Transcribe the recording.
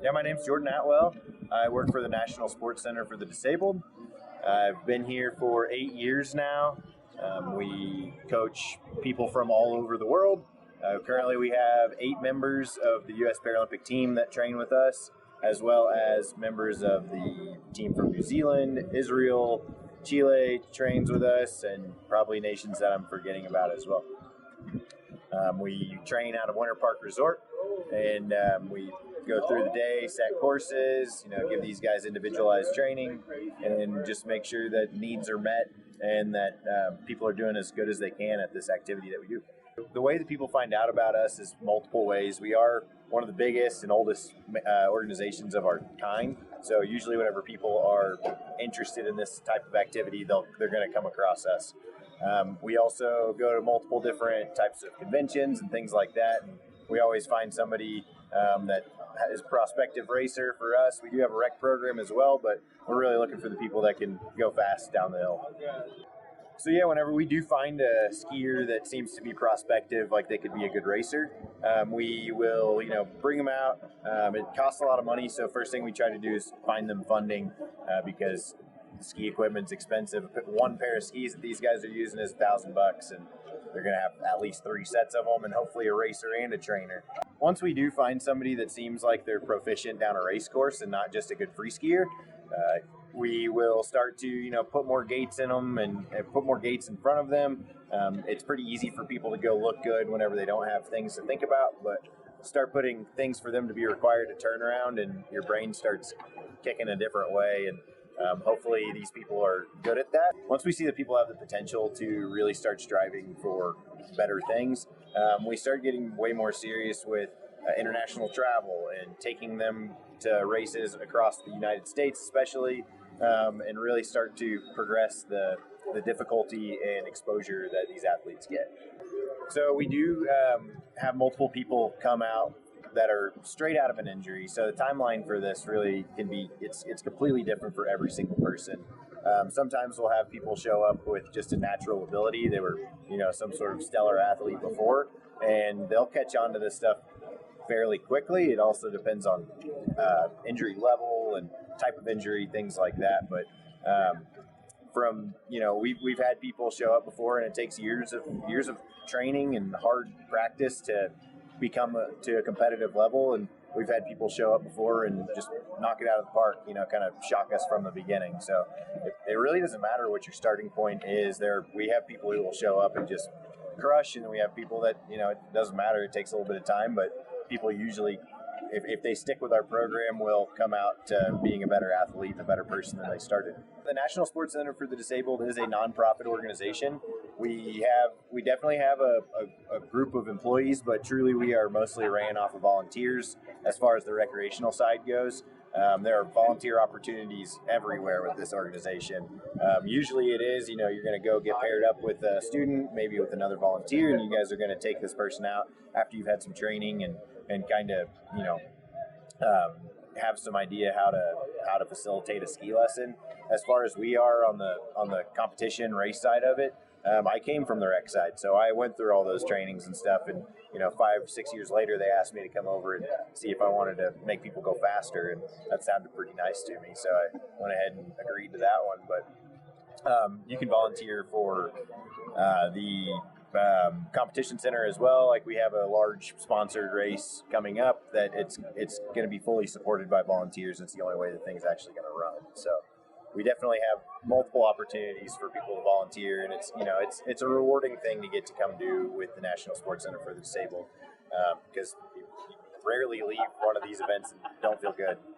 Yeah, my name's Jordan Atwell. I work for the National Sports Center for the Disabled. I've been here for 8 years now. We coach people from all over the world. Currently, we have 8 members of the U.S. Paralympic team that train with us, as well as members of the team from New Zealand, Israel, Chile trains with us, and probably nations that I'm forgetting about as well. We train out of Winter Park Resort, and we go through the day, set courses, give these guys individualized training, and just make sure that needs are met and that people are doing as good as they can at this activity that we do. The way that people find out about us is multiple ways. We are one of the biggest and oldest organizations of our kind. So usually whenever people are interested in this type of activity, they're going to come across us. We also go to multiple different types of conventions and things like that. And we always find somebody that is a prospective racer for us. We do have a rec program as well, but we're really looking for the people that can go fast down the hill. So yeah, whenever we do find a skier that seems to be prospective, like they could be a good racer, we will, bring them out. It costs a lot of money, so first thing we try to do is find them funding because ski equipment's expensive. One pair of skis that these guys are using is $1,000, and they're going to have at least 3 sets of them, and hopefully a racer and a trainer. Once we do find somebody that seems like they're proficient down a race course and not just a good free skier, we will start to, put more gates in them and put more gates in front of them. It's pretty easy for people to go look good whenever they don't have things to think about, but start putting things for them to be required to turn around, and your brain starts kicking a different way. And hopefully these people are good at that. Once we see that people have the potential to really start striving for better things, we start getting way more serious with international travel and taking them to races across the United States especially, and really start to progress the difficulty and exposure that these athletes get. So we do have multiple people come out that are straight out of an injury. So the timeline for this really can be, it's completely different for every single person. Sometimes we'll have people show up with just a natural ability. They were, some sort of stellar athlete before, and they'll catch on to this stuff fairly quickly. It also depends on injury level and type of injury, things like that. But we've had people show up before, and it takes years of training and hard practice to become to a competitive level. And we've had people show up before and just knock it out of the park, kind of shock us from the beginning. So it really doesn't matter what your starting point is. We have people who will show up and just crush, and we have people that, it doesn't matter. It takes a little bit of time, but people usually, if they stick with our program, will come out to being a better athlete and a better person than they started. The National Sports Center for the Disabled is a nonprofit organization. We definitely have a group of employees, but truly we are mostly ran off of volunteers as far as the recreational side goes. There are volunteer opportunities everywhere with this organization. Usually it is, you're going to go get paired up with a student, maybe with another volunteer, and you guys are going to take this person out after you've had some training and kind of, have some idea how to facilitate a ski lesson. As far as we are on the competition race side of it, I came from the rec side, so I went through all those trainings and stuff, and 5-6 years later they asked me to come over and see if I wanted to make people go faster, and that sounded pretty nice to me, so I went ahead and agreed to that one. But you can volunteer for the competition center as well. Like, we have a large sponsored race coming up that it's going to be fully supported by volunteers. It's the only way the thing's actually going to run. So we definitely have multiple opportunities for people to volunteer, and it's a rewarding thing to get to come do with the National Sports Center for the Disabled, because you rarely leave one of these events and don't feel good.